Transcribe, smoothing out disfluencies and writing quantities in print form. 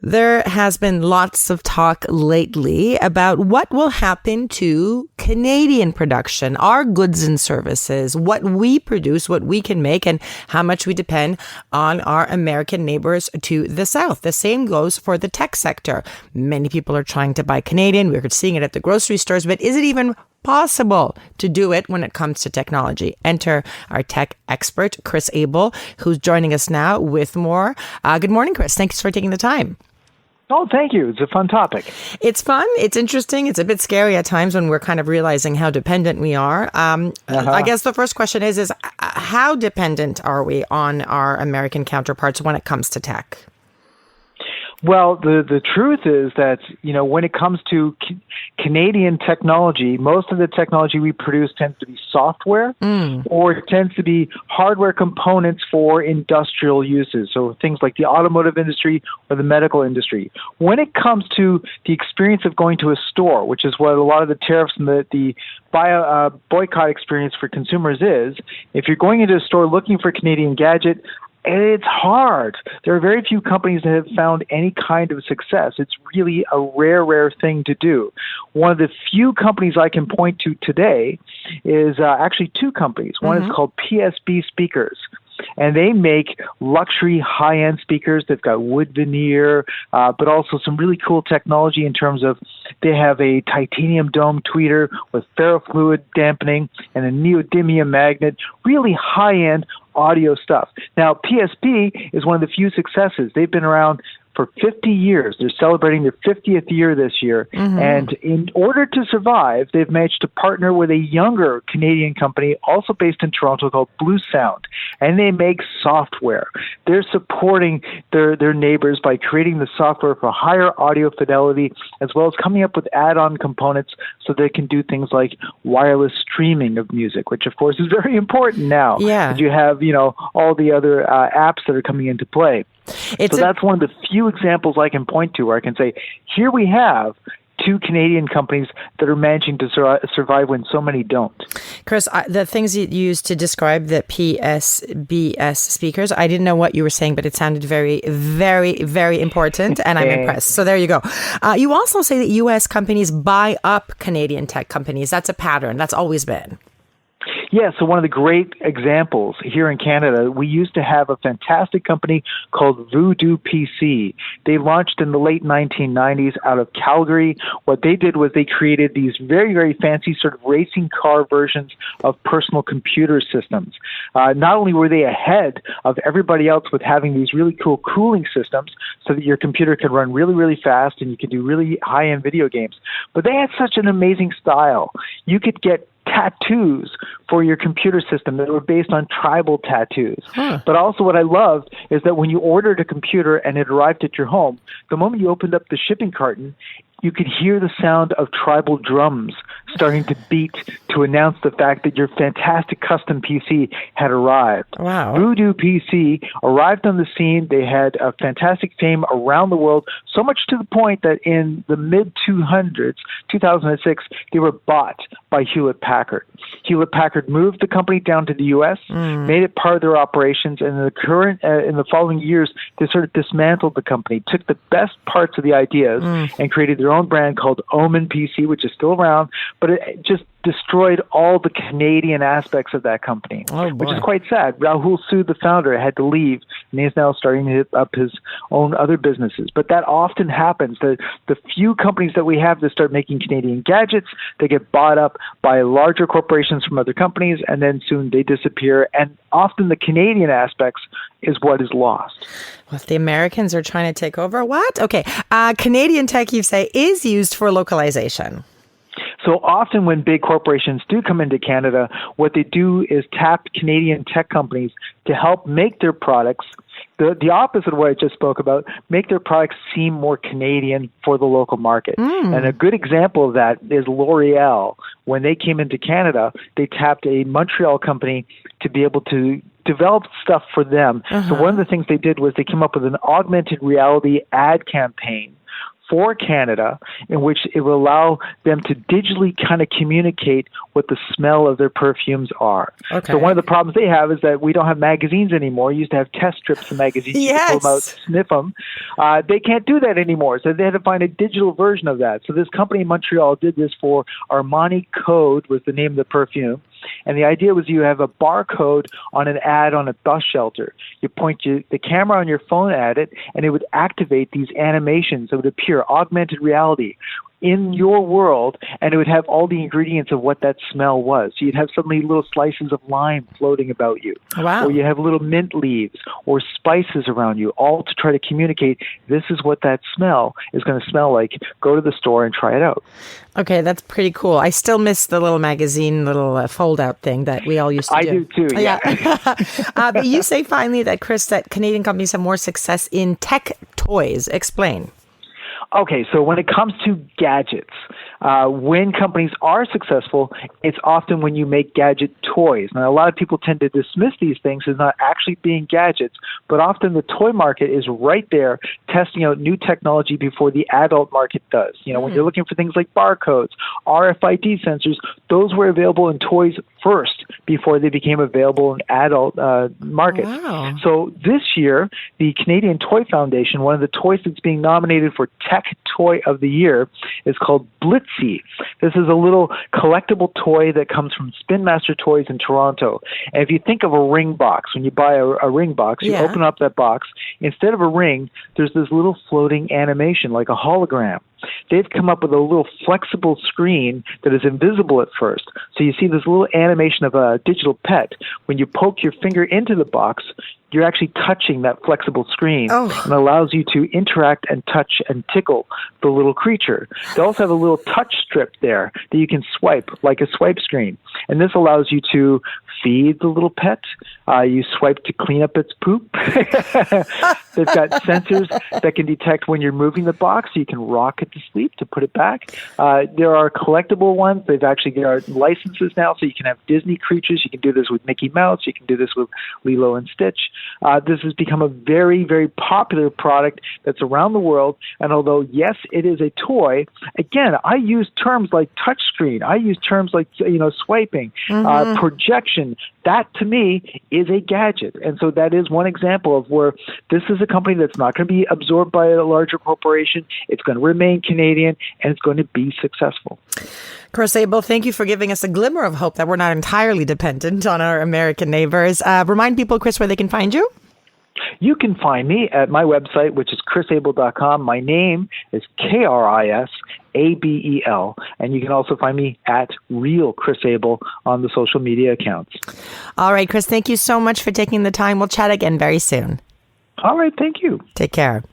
There has been lots of talk lately about what will happen to Canadian production, our goods and services, what we produce, what we can make, and how much we depend on our American neighbors to the south. The same goes for the tech sector. Many people are trying to buy Canadian. We're seeing it at the grocery stores, but is it even possible to do it when it comes to technology? Enter our tech expert, Chris Abel, who's joining us now with more. Good morning, Chris. Thanks for taking the time. Oh, thank you. It's a fun topic. It's fun. It's interesting. It's a bit scary at times when we're kind of realizing how dependent we are. I guess the first question is how dependent are we on our American counterparts when it comes to tech? Well, the truth is that, when it comes to Canadian technology, most of the technology we produce tends to be software or it tends to be hardware components for industrial uses. So things like the automotive industry or the medical industry. When it comes to the experience of going to a store, which is what a lot of the tariffs and the boycott experience for consumers is, if you're going into a store looking for a Canadian gadget, it's hard. There are very few companies that have found any kind of success. It's really a rare thing to do. One of the few companies I can point to today is actually two companies. One is called PSB Speakers. And they make luxury high-end speakers. They've got wood veneer, but also some really cool technology in terms of they have a titanium dome tweeter with ferrofluid dampening and a neodymium magnet, really high-end audio stuff. Now, PSP is one of the few successes. They've been around for 50 years. They're celebrating their 50th year this year. And in order to survive, they've managed to partner with a younger Canadian company, also based in Toronto, called Blue Sound. And they make software. They're supporting their neighbors by creating the software for higher audio fidelity, as well as coming up with add-on components so they can do things like wireless streaming of music, which, of course, is very important now. Yeah. You have, all the other apps that are coming into play. That's one of the few examples I can point to where I can say, here we have two Canadian companies that are managing to survive when so many don't. Chris, the things you used to describe the PSBS speakers, I didn't know what you were saying, but it sounded very, very, very important, and I'm impressed. So there you go. You also say that U.S. companies buy up Canadian tech companies. That's a pattern. That's always been. Yeah, so one of the great examples here in Canada, we used to have a fantastic company called Voodoo PC. They launched in the late 1990s out of Calgary. What they did was they created these very, very fancy sort of racing car versions of personal computer systems. Not only were they ahead of everybody else with having these really cool cooling systems so that your computer could run really, really fast and you could do really high-end video games, but they had such an amazing style. You could get tattoos for your computer system that were based on tribal tattoos. But also what I loved is that when you ordered a computer and it arrived at your home, the moment you opened up the shipping carton, you could hear the sound of tribal drums starting to beat to announce the fact that your fantastic custom PC had arrived. Wow. Voodoo PC arrived on the scene. They had a fantastic fame around the world, so much to the point that in the mid-200s, 2006, they were bought by Hewlett-Packard. Hewlett-Packard moved the company down to the U.S., made it part of their operations, and in the following years, they sort of dismantled the company, took the best parts of the ideas, and created their own brand called Omen PC, which is still around, but it just destroyed all the Canadian aspects of that company, which is quite sad. Rahul sued the founder, had to leave, and he's now starting to hit up his own other businesses. But that often happens. The few companies that we have that start making Canadian gadgets, they get bought up by larger corporations from other companies, and then soon they disappear. And often the Canadian aspects is what is lost. Well, if the Americans are trying to take over, what? Okay. Canadian tech, you say, is used for localization. So often when big corporations do come into Canada, what they do is tap Canadian tech companies to help make their products, the opposite of what I just spoke about, make their products seem more Canadian for the local market. And a good example of that is L'Oreal. When they came into Canada, they tapped a Montreal company to be able to develop stuff for them. So one of the things they did was they came up with an augmented reality ad campaign for Canada, in which it will allow them to digitally kind of communicate what the smell of their perfumes are. Okay. So one of the problems they have is that we don't have magazines anymore. You used to have test strips of magazines. Yes. You could pull them out, sniff them. They can't do that anymore, so they had to find a digital version of that. So this company in Montreal did this for Armani Code, was the name of the perfume. And the idea was you have a barcode on an ad on a bus shelter. You point the camera on your phone at it, and it would activate these animations. It would appear augmented reality in your world, and it would have all the ingredients of what that smell was. So you'd have suddenly little slices of lime floating about you. Wow. Or you have little mint leaves or spices around you, all to try to communicate this is what that smell is going to smell like. Go to the store and try it out. Okay, that's pretty cool. I still miss the little magazine, little fold-out thing that we all used to do. I do too, yeah. But you say finally that, Chris, that Canadian companies have more success in tech toys. Explain. Okay, so when it comes to gadgets, when companies are successful, it's often when you make gadget toys. Now, a lot of people tend to dismiss these things as not actually being gadgets, but often the toy market is right there testing out new technology before the adult market does. You know, when you're looking for things like barcodes, RFID sensors, those were available in toys first before they became available in adult markets. Wow. So this year, the Canadian Toy Foundation, one of the toys that's being nominated for Tech Toy of the Year, is called Blitzy. This is a little collectible toy that comes from Spin Master Toys in Toronto. And if you think of a ring box, when you buy a ring box, you open up that box. Instead of a ring, there's this little floating animation like a hologram. They've come up with a little flexible screen that is invisible at first. So you see this little animation of a digital pet. When you poke your finger into the box, you're actually touching that flexible screen, and it allows you to interact and touch and tickle the little creature. They also have a little touch strip there that you can swipe like a swipe screen. And this allows you to feed the little pet. You swipe to clean up its poop. They've got sensors that can detect when you're moving the box, so you can rock it to sleep to put it back. There are collectible ones. There are licenses now, so you can have Disney creatures. You can do this with Mickey Mouse. You can do this with Lilo and Stitch. This has become a very, very popular product that's around the world. And although, yes, it is a toy, again, I use terms like touchscreen. I use terms like, swiping, projection. That, to me, is a gadget. And so that is one example of where this is a company that's not going to be absorbed by a larger corporation. It's going to remain Canadian, and it's going to be successful. Chris Abel, thank you for giving us a glimmer of hope that we're not entirely dependent on our American neighbors. Remind people, Chris, where they can find you. You can find me at my website, which is chrisabel.com. My name is KrisAbel, and you can also find me at Real Chris Abel on the social media accounts. All right, Chris, thank you so much for taking the time. We'll chat again very soon. All right, thank you. Take care.